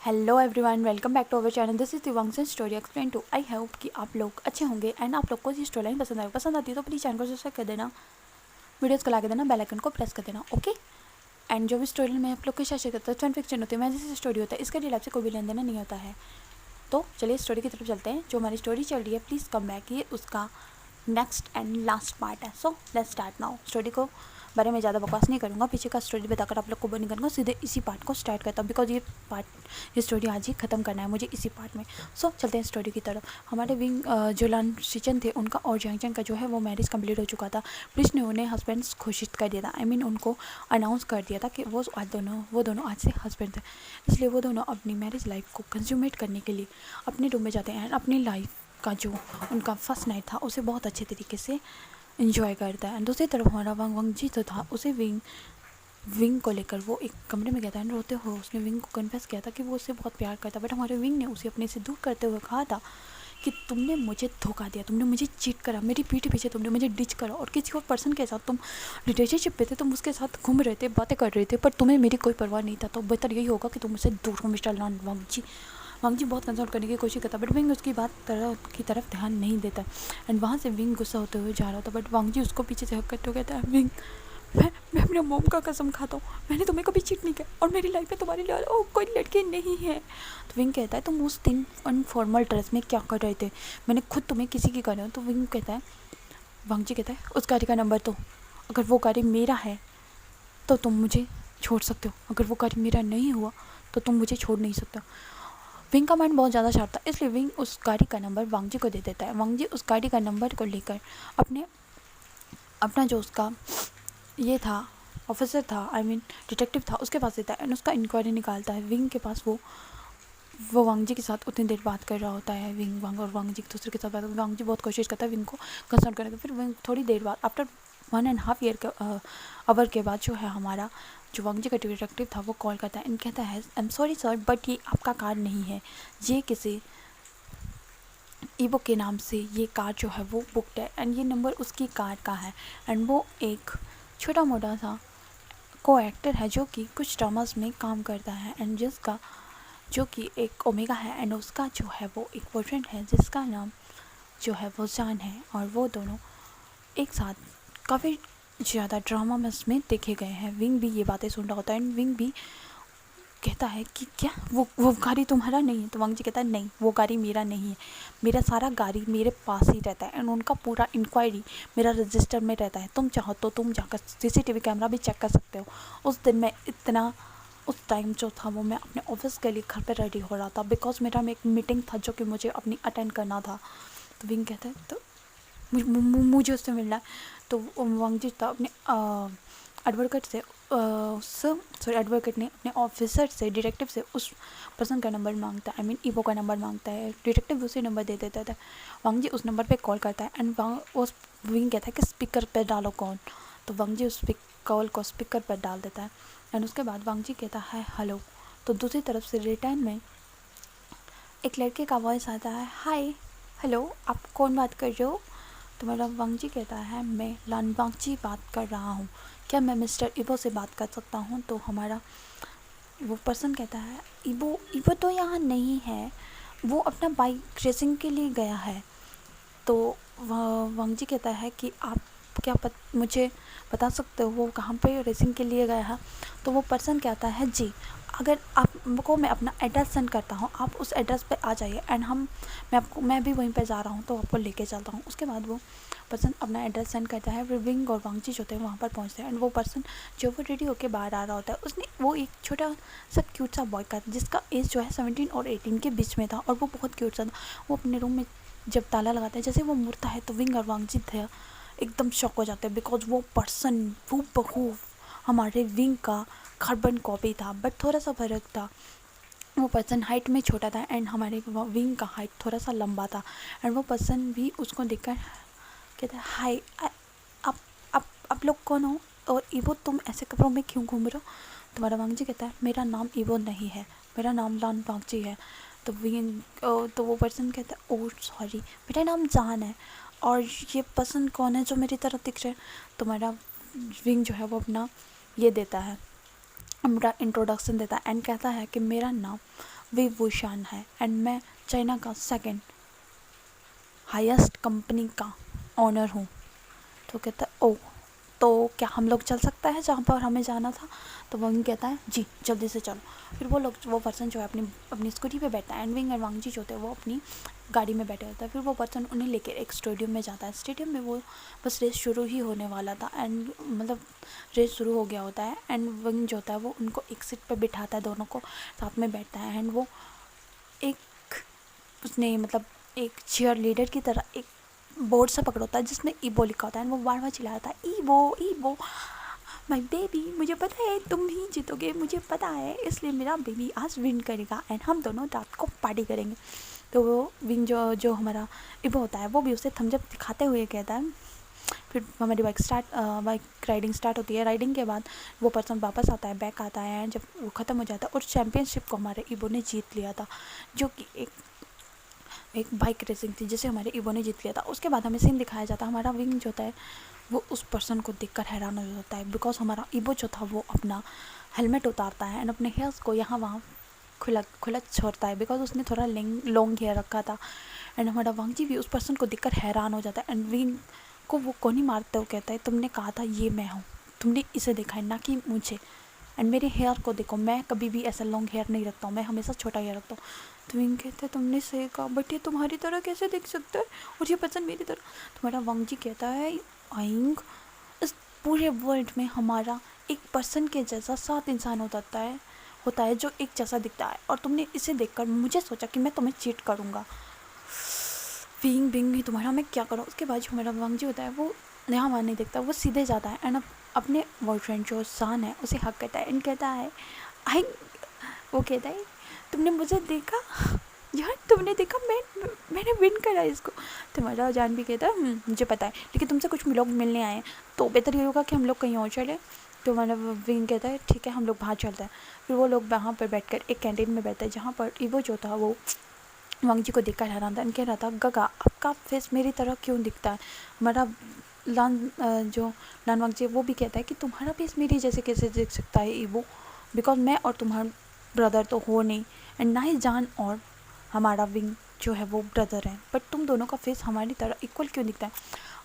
Hello everyone, welcome back to our channel. This is दिवांगसन story explain too. I hope कि आप लोग अच्छे होंगे एंड आप लोग को ये स्टोरी लाइन पसंद आती है तो प्लीज़ चैनल को सब्सक्राइब कर देना, वीडियोस को ला के देना, बेल आइकन को प्रेस कर देना, ओके। एंड जो भी स्टोरी मैं आप लोग के साथ शेयर करता हूँ फैन फिक्शन होती है, मैं जैसे स्टोरी होता है, इसका रियल से कोई भी लेन देना नहीं होता है। तो चलिए स्टोरी की तरफ चलते हैं। जो हमारी स्टोरी चल रही है प्लीज़ कम बैक, ये उसका नेक्स्ट एंड लास्ट पार्ट है। So let's start now. Story को बारे में ज़्यादा बकवास नहीं करूँगा, पीछे का स्टोरी बताकर आप लोग को बोर नहीं करूँगा, सीधे इसी पार्ट को स्टार्ट करता हूँ बिकॉज ये स्टोरी आज ही ख़त्म करना है मुझे इसी पार्ट में। सो चलते हैं स्टोरी की तरफ। हमारे विंग जो लान सिचन थे उनका और जंगचंग का जो है वो मैरिज कंप्लीट हो चुका था। पुलिस ने उन्हें हस्बैंड्स घोषित कर दिया था, आई मीन उनको अनाउंस कर दिया था कि वो दोनों आज से हस्बैंड थे। इसलिए वो दोनों अपनी मैरिज लाइफ को कंज्यूमेट करने के लिए अपने रूम में जाते हैं एंड अपनी लाइफ का जो उनका फर्स्ट नाइट था उसे बहुत अच्छे तरीके से इन्जॉय करता है। एंड दूसरी तरफ हमारा वांग जी जो था उसे विंग को लेकर वो एक कमरे में गया था एंड रोते हुए उसने विंग को कन्फेस किया था कि वो उससे बहुत प्यार करता। बट हमारे विंग ने उसे अपने से दूर करते हुए कहा था कि तुमने मुझे धोखा दिया, तुमने मुझे चीट करा, मेरी पीठ पीछे तुमने मुझे डिच करा और किसी और पर्सन के साथ तुम रिलेशनशिप पे थे, तुम उसके साथ घूम रहे थे, बातें कर रहे थे, पर तुम्हें मेरी कोई परवाह नहीं था। तो बेहतर यही होगा कि तुम मुझसे दूर हो मिस्टर लान वांग जी बहुत कंसल्ट करने की कोशिश करता बट विंग उसकी बात की तरफ ध्यान नहीं देता। एंड वहाँ से विंग गुस्सा होते हुए जा रहा था बट वांग जी उसको पीछे से हक करते हुए कहता है, विंग मैं अपने मॉम का कसम खाता हूँ, मैंने तुम्हें कभी चीट नहीं किया और मेरी लाइफ में तुम्हारे लिए कोई लड़के नहीं है। तो विंग कहता है, तुम उस दिन अनफॉर्मल ड्रेस में क्या कर रहे थे, मैंने खुद तुम्हें किसी की कर रहा हूँ। तो विंग कहता है, वांग जी कहता है, उस गाड़ी का नंबर तो, अगर वो गाड़ी मेरा है तो तुम मुझे छोड़ सकते हो, अगर वो गाड़ी मेरा नहीं हुआ तो तुम मुझे छोड़ नहीं सकते। विंग का माइंड बहुत ज़्यादा शार्प था, इसलिए विंग उस गाड़ी का नंबर वांग जी को दे देता है। वांग जी उस गाड़ी का नंबर को लेकर अपना जो उसका ये था ऑफिसर था, आई मीन डिटेक्टिव था, उसके पास देता है एंड उसका इंक्वायरी निकालता है। विंग के पास वो वांग जी के साथ उतनी देर बात कर रहा होता है। वांग और वांग जी एक दूसरे के साथ बात, वांग जी बहुत कोशिश करता है विंग को कंसर्न करने का। फिर विंग थोड़ी देर बाद आफ्टर 1.5 आवर के बाद जो है हमारा जो वांग जी का डिटेक्टिव था वो कॉल करता है एंड कहता है, I am sorry sir but ये आपका कार नहीं है, ये किसी ईवो के नाम से ये कार जो है वो बुकड है एंड ये नंबर उसकी कार का है एंड वो एक छोटा मोटा सा को एक्टर है जो कि कुछ ड्रामास में काम करता है एंड जिसका जो कि एक ओमेगा है एंड उसका जो है वो एक बॉयफ्रेंड है जिसका नाम जो है वो जान है और वो दोनों एक साथ काफ़ी ज़्यादा ड्रामा में देखे गए हैं। विंग भी ये बातें सुन रहा होता है एंड विंग भी कहता है कि क्या वो गाड़ी तुम्हारा नहीं है। तो वांग जी कहता है, नहीं वो गाड़ी मेरा नहीं है, मेरा सारा गाड़ी मेरे पास ही रहता है एंड उनका पूरा इंक्वायरी मेरा रजिस्टर में रहता है, तुम चाहो तो तुम जाकर सीसीटीवी कैमरा भी चेक कर सकते हो। उस दिन मैं इतना उस टाइम जो था वो मैं अपने ऑफिस के लिए घर पर रेडी हो रहा था बिकॉज मेरा में एक मीटिंग था जो कि मुझे अपनी अटेंड करना था। तो विंग कहता है, तो मुझे उससे मिलना है। तो वांग जी था अपने एडवोकेट से एडवोकेट ने अपने ऑफिसर से डिटेक्टिव से उस पर्सन का नंबर मांगता है, आई मीन ईवो का नंबर मांगता है। डिटेक्टिव उसे नंबर दे देता था। वांग जी उस नंबर पे कॉल करता है एंड उस विंग कहता है कि स्पीकर पे डालो कॉल। तो वांग जी उस कॉल को स्पीकर पर डाल देता है एंड उसके बाद वांग जी कहता है हेलो। तो दूसरी तरफ से रिटर्न में एक लड़के का वॉइस आता है, हाय हेलो आप कौन बात कर रहे हो। तो मेरा वांग जी कहता है, मैं लान वांग जी बात कर रहा हूँ, क्या मैं मिस्टर इबो से बात कर सकता हूँ। तो हमारा वो पर्सन कहता है, इबो तो यहाँ नहीं है, वो अपना बाइक रेसिंग के लिए गया है। तो वांग जी कहता है कि आप क्या मुझे बता सकते हो वो कहाँ पे रेसिंग के लिए गया है। तो वो पर्सन कहता है, जी अगर आपको मैं अपना एड्रेस सेंड करता हूँ आप उस एड्रेस पे आ जाइए एंड मैं भी वहीं पे जा रहा हूँ तो आपको लेके चलता हूँ। उसके बाद वो पर्सन अपना एड्रेस सेंड करता है। फिर विंग और वांग जी जो थे वहाँ पर पहुँचते हैं एंड वो पर्सन जो वो रेडी होकर बाहर आ रहा होता है उसने वो एक छोटा सा क्यूट सा बॉय का जिसका एज जो है 17 और 18 के बीच में था और वो बहुत क्यूट सा था। वो अपने रूम में जब ताला लगाता है जैसे वो मुड़ता है तो विंग और वांग जी थे एकदम शॉक हो जाते हैं बिकॉज वो पर्सन वो बखूब हमारे विंग का कार्बन कॉपी था बट थोड़ा सा फ़र्क था। वो पर्सन हाइट में छोटा था एंड हमारे विंग का हाइट थोड़ा सा लंबा था एंड वो पर्सन भी उसको देखकर कहता है, हाय आप लोग कौन हो और ईवो तुम ऐसे कपड़ों में क्यों घूम रहे हो। तुम्हारा वांग जी कहता है, मेरा नाम ईवो नहीं है, मेरा नाम लान वांग जी है। तो तो वो पर्सन कहता है, ओह सॉरी मेरा नाम जान है और ये पर्सन कौन है जो मेरी तरफ दिख रहा है। तुम्हारा विंग जो है वो अपना ये देता है, मेरा इंट्रोडक्शन देता है एंड कहता है कि मेरा नाम विभूषण है एंड मैं चाइना का सेकंड हाईएस्ट कंपनी का ऑनर हूँ। तो कहता है ओ, तो क्या हम लोग चल सकता है जहाँ पर हमें जाना था? तो विंग कहता है जी जल्दी से चलो। फिर वो पर्सन जो है अपनी अपनी स्कूटी पे बैठता है एंड विंग एंड वांग जी जो होते हैं वो अपनी गाड़ी में बैठे होता है। फिर वो पर्सन उन्हें लेकर एक स्टेडियम में जाता है। स्टेडियम में वो बस रेस शुरू ही होने वाला था एंड मतलब रेस शुरू हो गया होता है एंड विंग जो होता है वो उनको एक सीट पर बिठाता है, दोनों को साथ में बैठता है एंड वो एक उसने मतलब एक चीयर लीडर की तरह एक बोर्ड सा पकड़ा होता है जिसमें ईबो लिखा होता है एंड वो बार बार चिल्ला रहा था ईबो ईबो माय बेबी, मुझे पता है तुम ही जीतोगे, मुझे पता है, इसलिए मेरा बेबी आज विन करेगा एंड हम दोनों रात को पार्टी करेंगे। तो वो विन जो हमारा ईबो होता है वो भी उसे थम्स अप दिखाते हुए कहता है। फिर हमारी बाइक राइडिंग स्टार्ट होती है। राइडिंग के बाद वो पर्सन वापस आता है, बैक आता है एंड जब वो ख़त्म हो जाता है और चैम्पियनशिप को हमारे ईबो ने जीत लिया था, जो कि एक बाइक रेसिंग थी जिसे हमारे ईबो ने जीत लिया था। उसके बाद हमें सीन दिखाया जाता है, हमारा विंग जो होता है वो उस पर्सन को देखकर हैरान हो जाता है बिकॉज हमारा ईबो जो था वो अपना हेलमेट उतारता है एंड अपने हेयर्स को यहाँ वहाँ खुला छोड़ता है बिकॉज उसने थोड़ा लॉन्ग हेयर रखा था। एंड हमारा वांग जी भी उस पर्सन को देखकर हैरान हो जाता है एंड विंग को वो कौन ही मारते हो कहता है तुमने कहा था ये मैं हूँ, तुमने इसे देखा है ना कि मुझे, एंड मेरे हेयर को देखो, मैं कभी भी ऐसा लॉन्ग हेयर नहीं रखता हूँ, मैं हमेशा छोटा हेयर रखता हूँ। तो विंग कहते हैं तुमने सही कहा बट ये तुम्हारी तरह कैसे दिख सकता है और ये पर्सन मेरी तरह। तुम्हारा वांग जी कहता है आइंग इस पूरे वर्ल्ड में हमारा एक पर्सन के जैसा 7 इंसान होता है जो एक जैसा दिखता है और तुमने इसे देखकर मुझे सोचा कि मैं तुम्हें चीट करूँगा। विंग बिंग तुम्हारा मैं क्या करूँ। उसके बाद जो हमारा वांग जी होता है वो यहाँ वहाँ नहीं देखता, वो सीधे जाता है एंड अपने बॉयफ्रेंड जो सान है उसे हक करता है एंड कहता है आई, वो कहता है तुमने मुझे देखा यार, तुमने देखा मैंने विन करा इसको। तुम्हारा जान भी कहता है मुझे पता है लेकिन तुमसे कुछ लोग मिलने आए हैं तो बेहतर ये होगा कि हम लोग कहीं और चले। तो हमारा विंग कहता है ठीक है हम लोग बाहर चलते हैं। फिर वो लोग वहाँ पर बैठकर एक कैंटीन में बैठते हैं जहाँ पर ईवो जो था वो वांग जी को देखकर हैरान था, कह रहा था गगा आपका फेस मेरी तरह क्यों दिखता है। हमारा लान वांग जी वो भी कहता है कि तुम्हारा फेस मेरी जैसे कैसे दिख सकता है ईवो, बिकॉज मैं और तुम्हारा ब्रदर तो हो नहीं एंड ना ही जान और हमारा विंग जो है वो ब्रदर है, बट तुम दोनों का फेस हमारी तरह इक्वल क्यों दिखता है।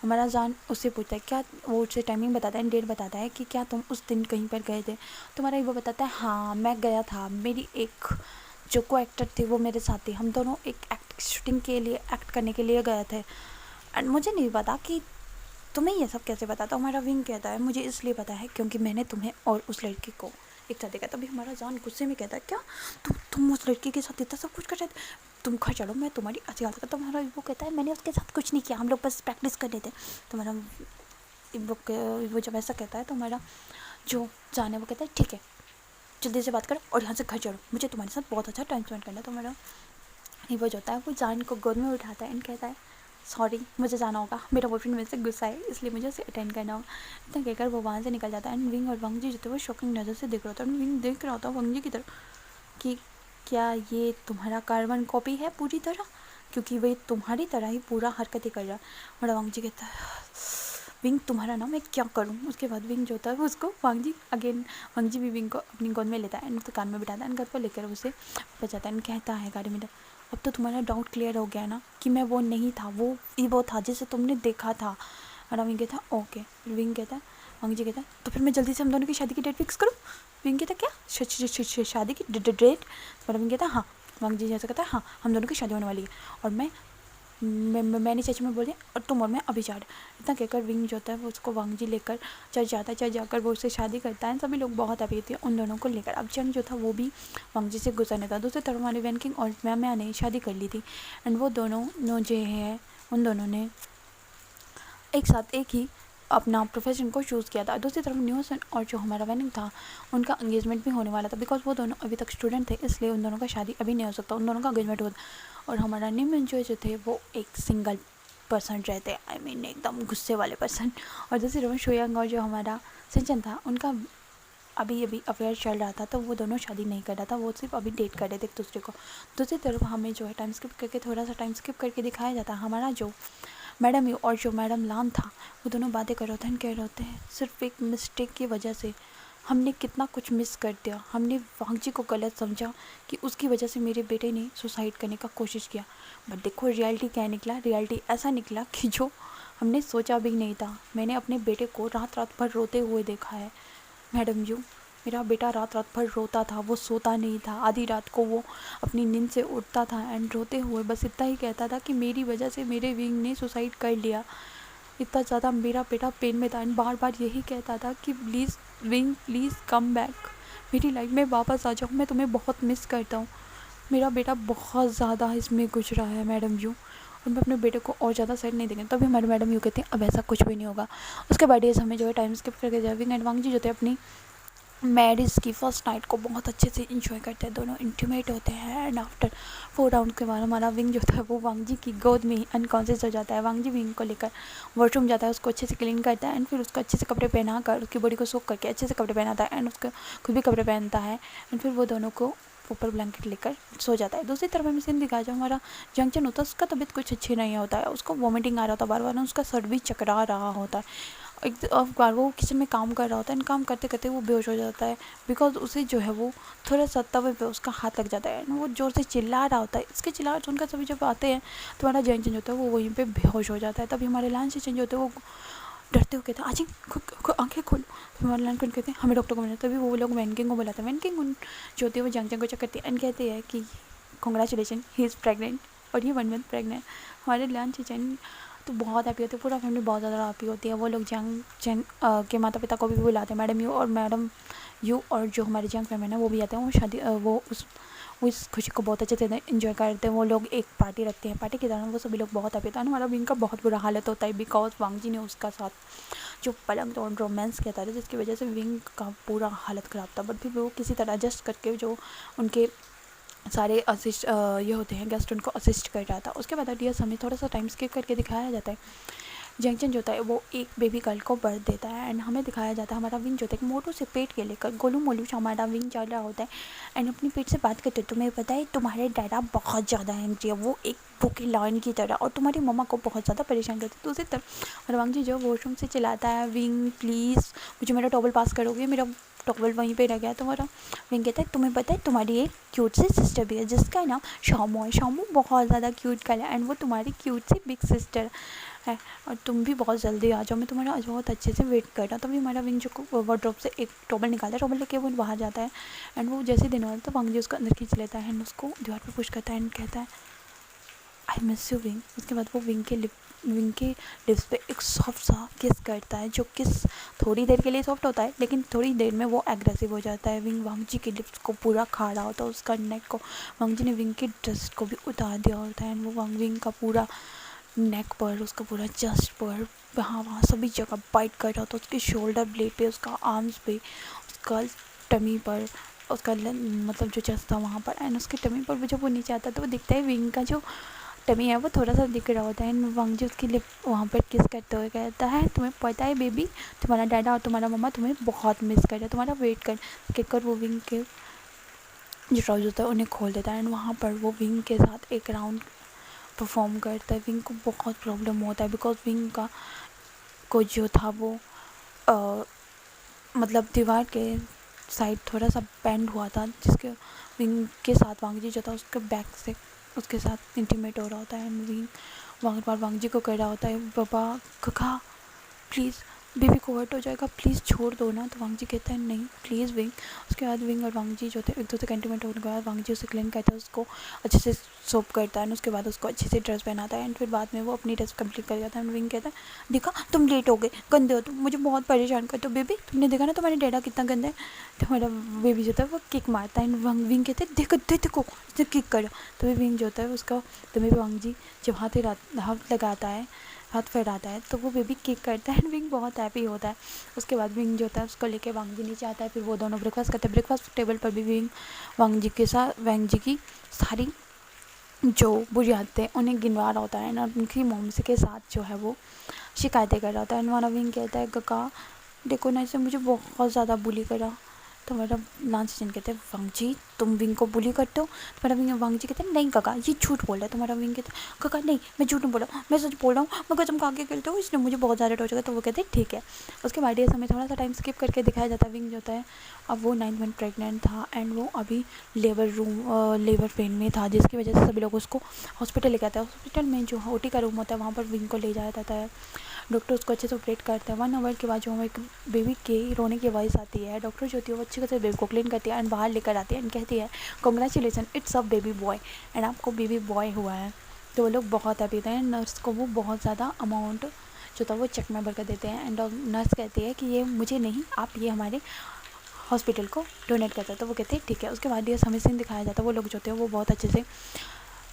हमारा जान उससे पूछता है क्या, वो उससे टाइमिंग बताता है, डेट बताता है कि क्या तुम उस दिन कहीं पर गए थे। तुम्हारा वो बताता है हाँ मैं गया था, मेरी एक जो को एक्टर थे वो मेरे साथ थे, हम दोनों एक शूटिंग के लिए एक्ट करने के लिए गए थे एंड मुझे नहीं पता कि तुम्हें ये सब कैसे पता। तो हमारा विंग कहता है मुझे इसलिए पता है क्योंकि मैंने तुम्हें और उस लड़की को एक साथ देखा। तभी हमारा जान गुस्से में कहता है क्या तुम उस लड़की के साथ इतना सब कुछ कर रहे थे, तुम घर चलो मैं तुम्हारी अच्छी हालत करता हूँ। हमारा वो कहता है मैंने उसके साथ कुछ नहीं किया, हम लोग बस प्रैक्टिस कर रहे थे। तो हमारा वो जब ऐसा कहता है तो हमारा जो जान है वो कहता है ठीक है जल्दी से बात करो और यहाँ से घर चलो, मुझे तुम्हारे साथ बहुत अच्छा टाइम स्पेंड करना है। तो मेरा वो जो होता है वो जान को गोद में उठाता है एंड कहता है सॉरी मुझे जाना होगा, मेरा बॉयफ्रेंड मेरे से गुस्सा है इसलिए मुझे उसे अटेंड करना होगा। इतना कहकर वो वहाँ से निकल जाता है एंड विंग और वांग जी जो थे वो शॉकिंग नज़र से देख रहा होता है। विंग देख रहा होता है वांग जी की तरफ कि क्या ये तुम्हारा कार्बन कॉपी है पूरी तरह, क्योंकि वही तुम्हारी तरह ही पूरा हरकतें कर रहा है। मेरा वांग जी कहता है विंग तुम्हारा ना मैं क्या करूँ। उसके बाद विंग जो होता है वो उसको वांग जी भी विंग को अपनी गोद में लेता है एंड उसके कान में बिठाता है एंड घर पर लेकर उसे बचाता है एंड कहता है गाड़ी में अब तो तुम्हारा डाउट क्लियर हो गया ना कि मैं वो नहीं था, वो था जिसे तुमने देखा था। और विंग कहता है ओके। विंग कहता है वांग जी कहता है तो फिर मैं जल्दी से हम दोनों की शादी की डेट फिक्स करूँ। विंग कहता है क्या शादी की डेट। और विंग कहता है हाँ। वांग जी जैसा कहता है हाँ हम दोनों की शादी होने वाली है और मैंने सच में बोले और तुम और मैं अभी जा रहे। इतना कहकर विंग जो होता है वो उसको वांग जी लेकर चर्च जाता है, चर्च जाकर वो उससे शादी करता है। सभी लोग बहुत हैप्पी थे उन दोनों को लेकर। अब जंग जो था वो भी वांग जी से गुजरने था। दूसरी तरफ हमारे वैन किंग और मैम ने शादी कर ली थी एंड वो दोनों जो है उन दोनों ने एक साथ एक ही अपना प्रोफेशन को चूज़ किया था। दूसरी तरफ न्यूसन और जो हमारा वेनिंग था उनका एंगेजमेंट भी होने वाला था बिकॉज वो दोनों अभी तक स्टूडेंट थे, इसलिए उन दोनों का शादी अभी नहीं हो सकता, उन दोनों का एंगेजमेंट होता। और हमारा निम जो थे वो एक सिंगल पर्सन रहते, आई मीन एकदम गुस्से वाले पर्सन। और दूसरी तरफ शोयंग और जो हमारा सिंचन था उनका अभी अफेयर चल रहा था, तो वो दोनों शादी नहीं कर रहा था, वो सिर्फ अभी डेट कर रहे थे एक दूसरे को। दूसरी तरफ हमें जो है टाइम स्किप करके थोड़ा सा टाइम स्किप करके दिखाया जाता है हमारा जो मैडम और जो मैडम लान था वो दोनों बातें कर रहे होते हैं, कह रहे होते हैं सिर्फ एक मिस्टेक की वजह से हमने कितना कुछ मिस कर दिया। हमने वांगजी को गलत समझा कि उसकी वजह से मेरे बेटे ने सुसाइड करने का कोशिश किया, बट देखो रियलिटी क्या निकला। रियलिटी ऐसा निकला कि जो हमने सोचा भी नहीं था। मैंने अपने बेटे को रात रात भर रोते हुए देखा है मैडम यू। मेरा बेटा रात रात भर रोता था, वो सोता नहीं था। आधी रात को वो अपनी नींद से उठता था एंड रोते हुए बस इतना ही कहता था कि मेरी वजह से मेरे विंग ने सुसाइड कर लिया। इतना ज़्यादा मेरा बेटा पेन में था एंड बार बार यही कहता था कि please wing, please come back, मेरी लाइफ में वापस आ जाओ, मैं तुम्हें बहुत मिस करता हूँ। मेरा बेटा बहुत ज़्यादा इसमें गुजरा है मैडम यू, और मैं अपने बेटे को और ज़्यादा साइड नहीं देंगे। तभी हमारे मैडम यू कहते हैं अब ऐसा कुछ भी नहीं होगा। उसके बाद डेज हमें जो है टाइम स्किप करके जाए। विंग एंड वांगजी जो थे अपनी मैरिज की फर्स्ट नाइट को बहुत अच्छे से इंजॉय करते हैं, दोनों इंटीमेट होते हैं एंड आफ्टर 4 राउंड के बाद हमारा विंग जो था वो वांगजी की गोद में ही अनकॉन्शियस हो जाता है। वांगजी विंग को लेकर वॉशरूम जाता है, उसको अच्छे से क्लीन करता है एंड फिर उसको अच्छे से कपड़े पहना कर उसकी बॉडी को सोख करके अच्छे से कपड़े पहनाता है एंड उसको खुद भी कपड़े पहनता है एंड फिर वो दोनों को ऊपर ब्लैंकेट लेकर सो जाता है। दूसरी तरफ हमें सीन दिखाया जो हमारा जंक्शन होता है, उसका तबीयत कुछ अच्छी नहीं होता है, उसको वॉमिटिंग आ रहा होता है बार बार, उसका सर भी चकरा रहा होता है। एक बार वो किचन में काम कर रहा होता है एंड काम करते करते वो बेहोश हो जाता है बिकॉज उसे जो है वो थोड़ा सा तवे पे उसका हाथ लग जाता है एंड वो ज़ोर से चिल्ला रहा होता है। इसके चिल्लाहट सुनकर सभी जब आते हैं तो हमारा जैन चेंज होता है, वो वहीं पे बेहोश हो जाता है। तभी हमारे लाइन से चेंज होते हैं, वो डरते हुए कहते हैं आज आँखें खोलो। तो हमारे लाइन कहते हैं हमें डॉक्टर को मिला। तभी वो लोग वैनकिंग को बुलाते हैं। वैनकिंग जो होती है वो जंग को चेक करती है एंड कहते हैं कि कॉन्ग्रेचुलेसन ही इज़ प्रेगनेंट, और ये 1 मंथ प्रेगनेंट। हमारे लाइन से चेंज तो बहुत हैप्पी होती है, पूरा फैमिली बहुत ज़्यादा हैप्पी होती है। वो लोग जंग के माता पिता को भी बुलाते हैं, मैडम यू और जो हमारे जंग फैमिली है वो भी आते हैं। वो शादी वो उस खुशी को बहुत अच्छे से एंजॉय करते हैं। वो लोग एक पार्टी रखते हैं, पार्टी के दौरान वो सभी लोग बहुत हैप्पी होता है। हमारा विंग का बहुत बुरा हालत होता है बिकॉज वांगजी ने उसका साथ जो पलंग तोड़ रोमांस किया था जिसकी वजह से विंग का पूरा हालत ख़राब था, बट फिर वो किसी तरह एडजस्ट करके जो उनके सारे असिस्ट ये होते हैं गेस्ट उनको असिस्ट कर रहा था। उसके बाद डियर्स हमें थोड़ा सा टाइम स्किप करके दिखाया जाता है जंक्शन जो होता है वो एक बेबी गर्ल को बर्थ देता है एंड हमें दिखाया जाता है हमारा विंग जो होता है मोटू से पेट के लेकर गोलू मोलू से हमारा विंग चल रहा होता है एंड अपनी पेट से बात करते तुम्हें पता है तुम्हारे डैडा बहुत ज़्यादा एंग्री है, वो एक भूखे लायन की तरह, और तुम्हारी मम्मा को बहुत ज़्यादा परेशान करती है। दूसरी तरफ और वांगजी जो वॉशरूम से चिल्लाता है विंग प्लीज़ मुझे मेरा टॉवल पास करोगे, मेरा टॉवल वहीं पे रह गया तुम्हारा। विंग कहता है तुम्हें पता है तुम्हारी एक क्यूट सी सिस्टर भी है जिसका नाम शामू है, शामू बहुत ज़्यादा क्यूट कल है एंड वो तुम्हारी क्यूट सी बिग सिस्टर है और तुम भी बहुत जल्दी आ जाओ, मैं तुम्हारा आज बहुत अच्छे से वेट कर रहा हूँ। तभी हमारा विंग जो वार्डरोब से एक टॉवल निकालता है, टॉवल लेके वो बाहर जाता है एंड वो जैसे दिन होता है तो वांगजी उसको अंदर खींच लेता है एंड उसको दीवार पर पुश करता है एंड कहता है आई मिस यू विंग। उसके बाद वो विंग के लिप्स पे एक सॉफ्ट सा किस करता है, जो किस थोड़ी देर के लिए सॉफ्ट होता है लेकिन थोड़ी देर में वो एग्रेसिव हो जाता है। विंग वांगजी के लिप्स को पूरा खा रहा होता है, उसका नेक को वांगजी ने विंग की ड्रेस को भी उतार दिया होता है एंड वो विंग का पूरा नेक पर, उसका पूरा चेस्ट पर, वहाँ सभी जगह बाइट कर रहा था, उसके शोल्डर ब्लेड पे, उसका आर्म्स पे, उसका टमी पर, उसका मतलब जो चेस्ट था वहाँ पर एंड उसके टमी पर जब वो नीचे आता तो वो दिखता है विंग का जो टमी है वो थोड़ा सा दिख रहा होता है एंड वांगजी उसकी लिप वहाँ पर किस करते हुए कहता है तुम्हें पता है बेबी तुम्हारा डैडा और तुम्हारा मम्मा तुम्हें बहुत मिस कर रहा है, तुम्हारा वेट कर वो विंग के जो ट्राउजर होता है उन्हें खोल देता है एंड वहाँ पर वो विंग के साथ एक राउंड परफॉर्म करता है। विंग को बहुत प्रॉब्लम होता है बिकॉज विंग का को जो था वो मतलब दीवार के साइड थोड़ा सा बेंड हुआ था जिसके विंग के साथ वांगजी जो था उसके बैक से उसके साथ इंटीमेट हो रहा होता है एंड विंग बार वांगजी को कह रहा होता है बाबा कका प्लीज़ बेबी को हर्ट हो जाएगा प्लीज़ छोड़ दो ना। तो वांगजी कहता है नहीं प्लीज़ विंग। उसके बाद विंग और वांगजी जो थे एक दूसरे का इंटीमेट होने के बाद वांगजी उसे क्लीन करता है, उसको अच्छे से सोप करता है, उसके बाद उसको अच्छे से ड्रेस पहनाता है एंड फिर बाद में वो अपनी ड्रेस कंप्लीट कर जाता है एंड विंग कहता है देखा तुम लेट हो गए, गंदे हो तुम, मुझे बहुत परेशान करते हो बेबी, तुमने देखा ना तुम्हारे डैडा कितना गंदा है। तो हमारा बेबी जो है वो किक मारता है एंड विंग कहते हैं देखो किक करो। तो विंग जो होता है उसका तुम्हें वांगजी जब हाथ लगाता है हाथ फहराता है तो वो बेबी किक करता है एंड विंग बहुत हैप्पी होता है। उसके बाद विंग जो होता है उसको लेके वांगजी नीचे आता है, फिर वो दोनों ब्रेकफास्ट करते हैं। ब्रेकफास्ट टेबल पर भी विंग वांगजी की सारी जो बुरी आदतें उन्हें गिनवा रहा होता है और उनकी मॉम से के साथ जो है वो शिकायतें कर रहा होता है। हमारा विंग कहता है कका देखो ना इसे मुझे बहुत ज़्यादा बुली करा तो हमारा लांच सचिन कहते हैं वांगजी तुम विंग को बुली करते हो। तुम्हारा विंग वांगजी कहते हैं नहीं काका ये झूठ बोल रहा है। तुम्हारा विंग कहते हैं काका नहीं मैं झूठ नहीं बोल रहा हूँ, मैं सच बोल रहा हूँ, मैं कसम खा के खेलते हूँ, इसने मुझे बहुत ज़्यादा टॉर्चर किया। तो वो कहते हैं ठीक है। उसके बाद ये समय थोड़ा सा टाइम स्किप करके दिखाया जाता है। विंग जो होता है अब वो 9 मंथ प्रेगनेंट था एंड वो अभी लेबर पेन में था, जिसकी वजह से सभी लोग उसको हॉस्पिटल लेके आते हैं। हॉस्पिटल में जो ओटी का रूम होता है वहाँ पर विंग को ले जाया जाता है। डॉक्टर उसको अच्छे से ऑपरेट करते हैं। 1 आवर के बाद जो हमें एक बेबी के रोने की आवाज़ आती है, डॉक्टर जो होती है वो अच्छे से बेबी को क्लीन करती है एंड बाहर लेकर आती है एंड कहती है congratulation it's a baby boy and आपको बेबी बॉय हुआ है। तो वो लोग बहुत हैप्पी थे। नर्स को वो बहुत ज़्यादा अमाउंट जो था वो चेक में भर कर देते हैं एंड नर्स कहती है कि ये मुझे नहीं, आप ये हमारे हॉस्पिटल को डोनेट करते हैं। तो वो कहते हैं ठीक है। उसके बाद ये हमें सीन दिखाया जाता है। वो लोग जो होते हैं वो बहुत अच्छे से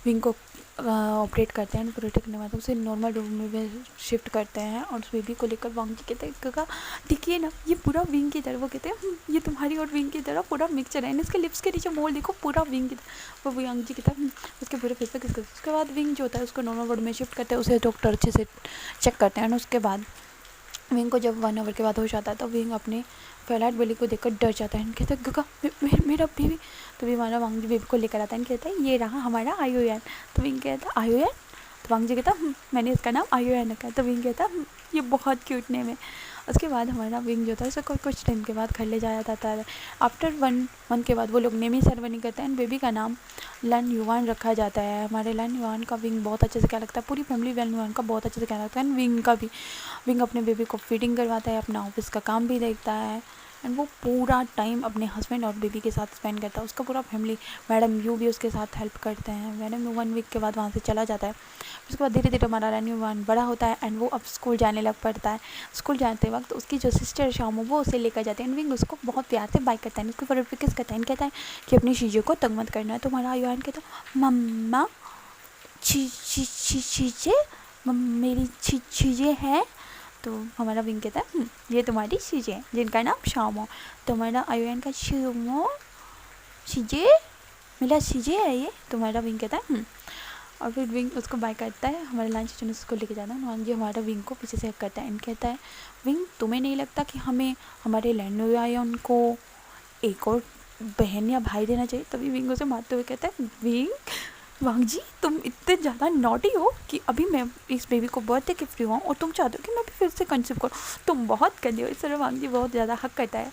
विंग को ऑपरेट करते हैं। ऑपरेट करने के बाद उसे नॉर्मल रूम में शिफ्ट करते हैं और उस बेबी को लेकर वांगी कहते हैं काका देखिए ना ये पूरा विंग की तरह। वो कहते हैं ये तुम्हारी और विंग की तरह पूरा मिक्सचर है, इसके लिप्स के नीचे मोल देखो पूरा विंग की तरह। वो वांगी कहता है उसके पूरे फेस पे किस। उसके बाद विंग जो होता है उसको नॉर्मल वार्ड में शिफ्ट करते हैं। उसे डॉक्टर अच्छे से चेक करते हैं। उसके बाद विंग को जब 1 आवर के बाद होश आता है तो विंग अपने फैलाट बेली को देखकर डर जाता है। कहता है काका मेरा बेबी। तो भी हमारा वांगजी बेबी को लेकर आता है। कहता है ये रहा हमारा आयुयान। तो विंग कहता है आयुयान। तो वांगजी कहता मैंने इसका नाम आयुयान रखा है। तो विंग कहता ये बहुत क्यूट नेम है। उसके बाद हमारा विंग जो था उसे कुछ टाइम के बाद घर ले जाया जाता है। आफ्टर 1 मंथ के बाद वो लोग नेमिंग सेरेमनी करते हैं एंड बेबी का नाम लन युवान रखा जाता है। हमारे लन युवान का विंग बहुत अच्छे से क्या लगता है, पूरी फैमिली लन युवान का बहुत अच्छे से क्या लगता है एंड विंग का भी। विंग अपने बेबी को फीडिंग करवाता है, अपना ऑफिस का काम भी देखता है एंड वो पूरा टाइम अपने हस्बैंड और बेबी के साथ स्पेंड करता है। उसका पूरा फैमिली, मैडम यू भी उसके साथ हेल्प करते हैं। मैडम 1 वीक के बाद वहाँ से चला जाता है। उसके बाद धीरे धीरे हमारा रन वन बड़ा होता है एंड वो अब स्कूल जाने लग पड़ता है। स्कूल जाते वक्त उसकी जो सिस्टर शामू वो उसे लेकर जाते हैं एंड विंग उसको बहुत प्यार से बाइक करता है, उसको फॉर किस करता है, कहता है कि अपनी चीज़ों को तंग मत करना है। तो हमारा आयुआन कहता है मम्मा चीज़ें मेरी चीज़ें हैं। तो हमारा विंग कहता है ये तुम्हारी चीज़ें हैं जिनका नाम शामो। तो हमारा आयुआन का शामो चीज़ें मेरा चीज़ें है ये। तुम्हारा विंग कहता है और फिर विंग उसको बाय करता है। हमारे लंच चुन उसको लेके जाता है। वांग जी हमारा विंग को पीछे से हक करता है एंड कहता है विंग तुम्हें नहीं लगता कि हमें हमारे लैंडो या उनको एक और बहन या भाई देना चाहिए। तभी विंग उसे मारते हुए कहता है विंग वांग जी तुम इतने ज़्यादा नॉटी हो कि अभी मैं इस बेबी को बर्थडे गिफ्ट दूँ और तुम चाहते हो कि मैं भी फिर से कंसीव करूँ, तुम बहुत गंदे हो। इस तरह वांग जी बहुत ज़्यादा हक करता है,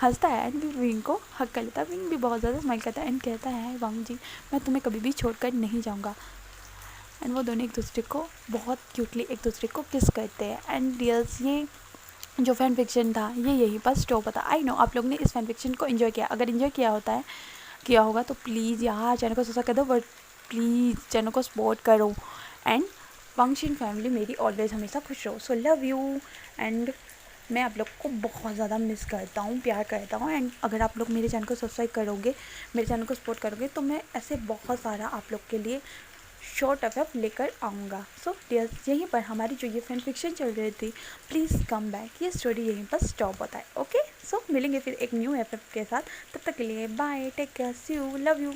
हंसता है एंड विंग को हक कर लेता है। विंग भी बहुत ज़्यादा स्माइल करता है एंड कहता है वांग जी मैं तुम्हें कभी भी छोड़कर नहीं जाऊँगा। एंड वो दोनों एक दूसरे को बहुत क्यूटली एक दूसरे को किस करते हैं। एंड रियल्स ये जो फैन फिक्शन था ये यहीं पर स्टॉप होता। आई नो आप लोग ने इस फैन फिक्शन को एंजॉय किया। अगर एंजॉय किया होगा तो प्लीज़ यार चैनल को सब्सक्राइब कर दो, बट प्लीज़ चैनल को सपोर्ट करो एंड फंक्शन फैमिली मेरी ऑलवेज हमेशा खुश रहो। सो लव यू एंड मैं आप लोग को बहुत ज़्यादा मिस करता हूँ, प्यार करता हूँ। एंड अगर आप लोग मेरे चैनल को सब्सक्राइब करोगे, मेरे चैनल को सपोर्ट करोगे तो मैं ऐसे बहुत सारा आप लोग के लिए शॉर्ट एफ लेकर आऊँगा। सो डियर्स यहीं पर हमारी जो ये फैन फिक्शन चल रही थी प्लीज़ कम बैक, ये स्टोरी यहीं पर स्टॉप होता है। ओके सो मिलेंगे फिर एक न्यू एफ के साथ, तब तक के लिए bye, take care, see you, love you,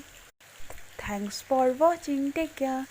thanks for watching, take care.